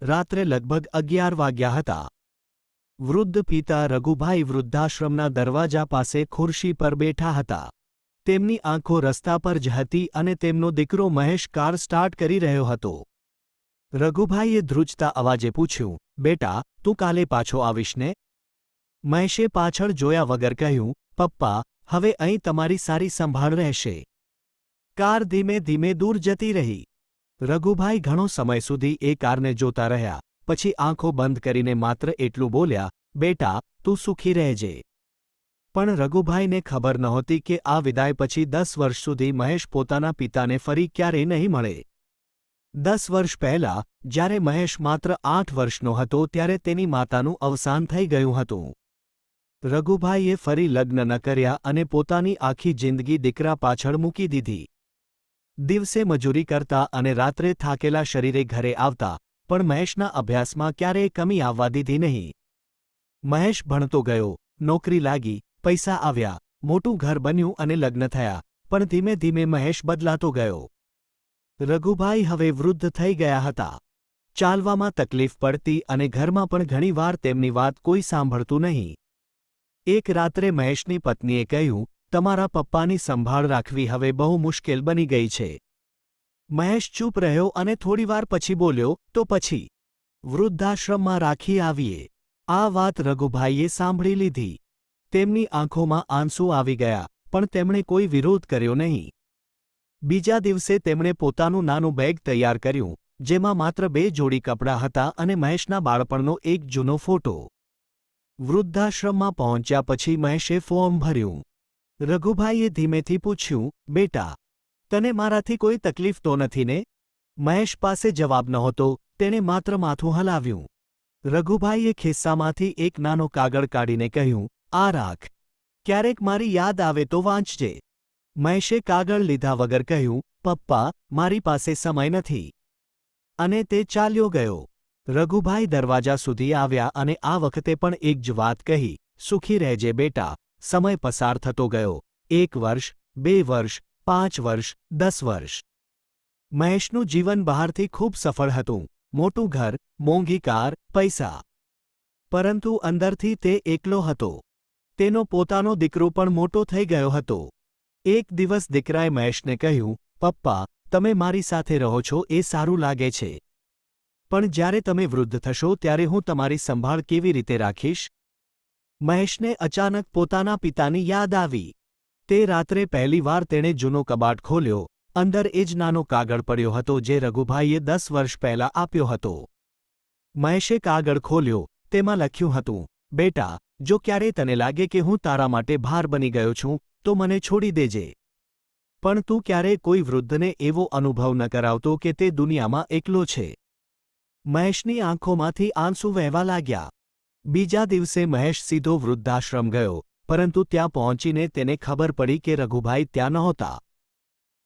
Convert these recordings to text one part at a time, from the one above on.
રાત્રે લગભગ 11 વાગ્યા હતા. વૃદ્ધ પિતા રઘુભાઈ વૃદ્ધાશ્રમના દરવાજા પાસે ખુરશી પર બેઠા હતા. તેમની આંખો રસ્તા પર જ હતી અને તેમનો દીકરો મહેશ કાર સ્ટાર્ટ કરી રહ્યો હતો. રઘુભાઈએ ધ્રુજતા અવાજે પૂછ્યું, બેટા, તું કાલે પાછો આવીશ ને? મહેશે પાછળ જોયા વગર કહ્યું, પપ્પા, હવે અહીં તમારી સારી સંભાળ રહેશે. કાર ધીમે ધીમે દૂર જતી રહી. રઘુભાઈ ઘણો સમય સુધી એ કારને જોતા રહ્યા, પછી આંખો બંધ કરીને માત્ર એટલું બોલ્યા, બેટા, તું સુખી રહેજે. પણ રઘુભાઈને ખબર નહોતી કે આ વિદાય પછી 10 વર્ષ સુધી મહેશ પોતાના પિતાને ફરી ક્યારેય નહીં મળે. 10 વર્ષ પહેલાં, જ્યારે મહેશ માત્ર 8 વર્ષનો હતો ત્યારે તેની માતાનું અવસાન થઈ ગયું હતું. રઘુભાઈએ ફરી લગ્ન ન કર્યા અને પોતાની આખી જિંદગી દીકરા પાછળ મૂકી દીધી. દિવસે મજૂરી કરતા અને રાત્રે થાકેલા શરીરે ઘરે આવતા, પણ મહેશના અભ્યાસમાં ક્યારેય કમી આવવા દીધી નહીં. મહેશ ભણતો ગયો, નોકરી લાગી, પૈસા આવ્યા, મોટું ઘર બન્યું અને લગ્ન થયા, પણ ધીમે ધીમે મહેશ બદલાતો ગયો. રઘુભાઈ હવે વૃદ્ધ થઈ ગયા હતા. ચાલવામાં તકલીફ પડતી અને ઘરમાં પણ ઘણીવાર તેમની વાત કોઈ સાંભળતું નહીં. એક રાત્રે મહેશની પત્નીએ કહ્યું, તમારા પપ્પાની સંભાળ રાખવી હવે બહુ મુશ્કેલ બની ગઈ છે. મહેશ ચૂપ રહ્યો અને થોડીવાર પછી બોલ્યો, તો પછી વૃદ્ધાશ્રમમાં રાખી આવીએ. આ વાત રઘુભાઈએ સાંભળી લીધી. તેમની આંખોમાં આંસુ આવી ગયા, પણ તેમણે કોઈ વિરોધ કર્યો નહીં. બીજા દિવસે તેમણે પોતાનું નાનું બેગ તૈયાર કર્યું, જેમાં માત્ર 2 જોડી કપડાં હતા અને મહેશના બાળપણનો એક જૂનો ફોટો. વૃદ્ધાશ્રમમાં પહોંચ્યા પછી મહેશે ફોર્મ ભર્યું. રઘુભાઈએ ધીમેથી પૂછ્યું, બેટા, તને મારાથી કોઈ તકલીફ તો નથી ને? મહેશ પાસે જવાબ નહોતો, તેણે માત્ર માથું હલાવ્યું. રઘુભાઈએ ખિસ્સામાંથી એક નાનો કાગળ કાઢીને કહ્યું, આ રાખ. ક્યારેક મારી યાદ આવે તો વાંચજે. મહેશે કાગળ લીધા વગર કહ્યું, પપ્પા, મારી પાસે સમય નથી. અને તે ચાલ્યો ગયો. રઘુભાઈ દરવાજા સુધી આવ્યા અને આ વખતે પણ એક જ વાત કહી, સુખી રહેજે બેટા. સમય પસાર થતો ગયો. 1 વર્ષ, 2 વર્ષ, 5 વર્ષ, 10 વર્ષ. મહેશનું જીવન બહારથી ખૂબ સફળ હતું. મોટું ઘર, મોંઘી કાર, પૈસા. પરંતુ અંદરથી તે એકલો હતો. તેનો પોતાનો દીકરો પણ મોટો થઈ ગયો હતો. એક દિવસ દીકરાએ મહેશને કહ્યું, પપ્પા, તમે મારી સાથે રહો છો એ સારું લાગે છે. પણ જ્યારે તમે વૃદ્ધ થશો ત્યારે હું તમારી સંભાળ કેવી રીતે રાખીશ? મહેશને અચાનક પોતાના પિતાની યાદ આવી. તે રાત્રે પહેલીવાર તેણે જૂનો કબાટ ખોલ્યો. અંદર એ જ નાનો કાગળ પડ્યો હતો જે રઘુભાઈએ 10 વર્ષ પહેલાં આપ્યો હતો. મહેશે કાગળ ખોલ્યો. તેમાં લખ્યું હતું, બેટા, જો ક્યારેય તને લાગે કે હું તારા માટે ભાર બની ગયો છું, તો મને છોડી દેજે. પણ તું ક્યારેય કોઈ વૃદ્ધને એવો અનુભવ ન કરાવતો કે તે દુનિયામાં એકલો છે. મહેશની આંખોમાંથી આંસુ વહેવા લાગ્યા. બીજા દિવસે મહેશ સીધો વૃદ્ધાશ્રમ ગયો, પરંતુ ત્યાં પહોંચીને તેને ખબર પડી કે રઘુભાઈ ત્યાં નહોતા.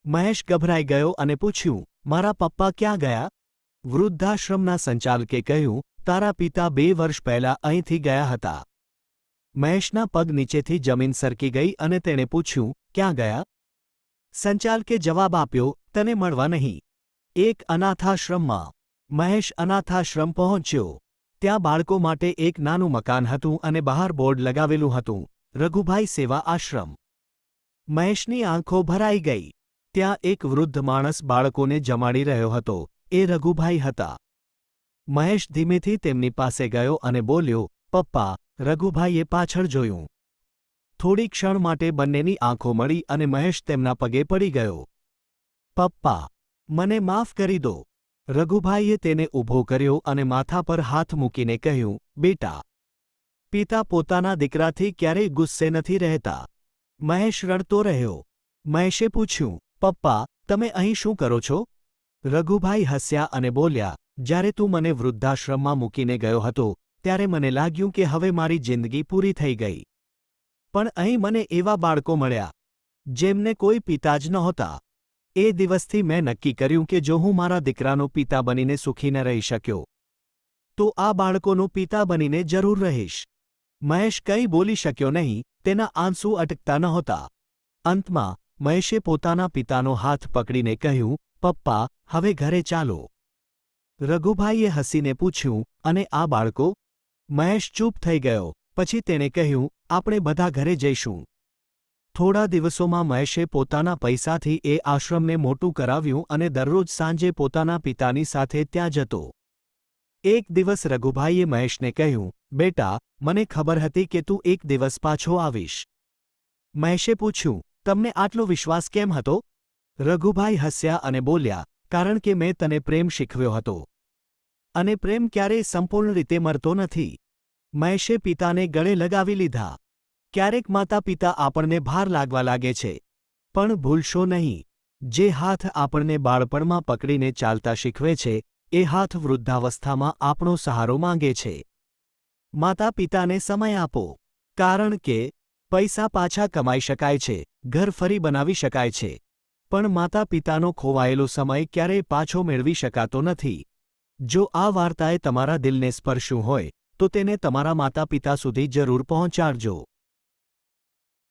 મહેશ ગભરાઈ ગયો અને પૂછ્યું, મારા પપ્પા ક્યાં ગયા? વૃદ્ધાશ્રમના સંચાલકે કહ્યું, તારા પિતા 2 વર્ષ પહેલાં અહીંથી ગયા હતા. મહેશના પગ નીચેથી જમીન સરકી ગઈ અને તેણે પૂછ્યું, ક્યાં ગયા? સંચાલકે જવાબ આપ્યો, તને મળવા નહીં. એક અનાથાશ્રમમાં. મહેશ અનાથાશ્રમ પહોંચ્યો. ત્યાં બાળકો માટે એક નાનું મકાન હતું અને બહાર બોર્ડ લગાવેલું હતું, રઘુભાઈ સેવા આશ્રમ. મહેશની આંખો ભરાઈ ગઈ. ત્યાં એક વૃદ્ધ માણસ બાળકોને જમાડી રહ્યો હતો. એ રઘુભાઈ હતા. મહેશ ધીમેથી તેમની પાસે ગયો અને બોલ્યો, પપ્પા. રઘુભાઈએ પાછળ જોયું. થોડી ક્ષણ માટે બંનેની આંખો મળી અને મહેશ તેમના પગે પડી ગયો. પપ્પા, મને માફ કરી દો. રઘુભાઈએ તેને ઊભો કર્યો અને માથા પર હાથ મૂકીને કહ્યું, બેટા. પિતા પોતાના દીકરાથી ક્યારેય ગુસ્સે નથી રહેતા. મહેશ રડતો રહ્યો. મહેશે પૂછ્યું, પપ્પા, તમે અહીં શું કરો છો? રઘુભાઈ હસ્યા અને બોલ્યા, જ્યારે તું મને વૃદ્ધાશ્રમમાં મૂકીને ગયો હતો ત્યારે મને લાગ્યું કે હવે મારી જિંદગી પૂરી થઈ ગઈ. પણ અહીં મને એવા બાળકો મળ્યા જેમને કોઈ પિતા જ નહોતા. એ દિવસથી મેં નક્કી કર્યું કે જો હું મારા દીકરાનો પિતા બનીને સુખી ન રહી શક્યો, તો આ બાળકોનો પિતા બનીને જરૂર રહીશ. મહેશ કંઈ બોલી શક્યો નહીં, તેના આંસુ અટકતા નહોતા. અંતમાં મહેશે પોતાના પિતાનો હાથ પકડીને કહ્યું, પપ્પા, હવે ઘરે ચાલો. રઘુભાઈએ હસીને પૂછ્યું, અને આ બાળકો? મહેશ ચૂપ થઈ ગયો. પછી તેણે કહ્યું, આપણે બધા ઘરે જઈશું. થોડા દિવસોમાં મહેશે પોતાના પૈસાથી એ આશ્રમને મોટું કરાવ્યું અને દરરોજ સાંજે પોતાના પિતાની સાથે ત્યાં જતો. એક દિવસ રઘુભાઈએ મહેશને કહ્યું, બેટા, મને ખબર હતી કે તું એક દિવસ પાછો આવીશ. મહેશે પૂછ્યું, તમને આટલો વિશ્વાસ કેમ હતો? રઘુભાઈ હસ્યા અને બોલ્યા, કારણ કે મેં તને પ્રેમ શીખવ્યો હતો. અને પ્રેમ ક્યારેય સંપૂર્ણ રીતે મરતો નથી. મહેશે પિતાને ગળે લગાવી લીધા. ક્યારેક માતા પિતા આપણને ભાર લાગવા લાગે છે. પણ ભૂલશો નહીં, જે હાથ આપણને બાળપણમાં પકડીને ચાલતા શીખવે છે, એ હાથ વૃદ્ધાવસ્થામાં આપણો સહારો માંગે છે. માતા પિતાને સમય આપો. કારણ કે પૈસા પાછા કમાઈ શકાય છે, ઘર ફરી બનાવી શકાય છે. પણ માતા પિતાનો ખોવાયેલો સમય ક્યારેય પાછો મેળવી શકાતો નથી. જો આ વાર્તાએ તમારા દિલને સ્પર્શ્યું હોય, તો તેને તમારા માતા પિતા સુધી જરૂર પહોંચાડજો.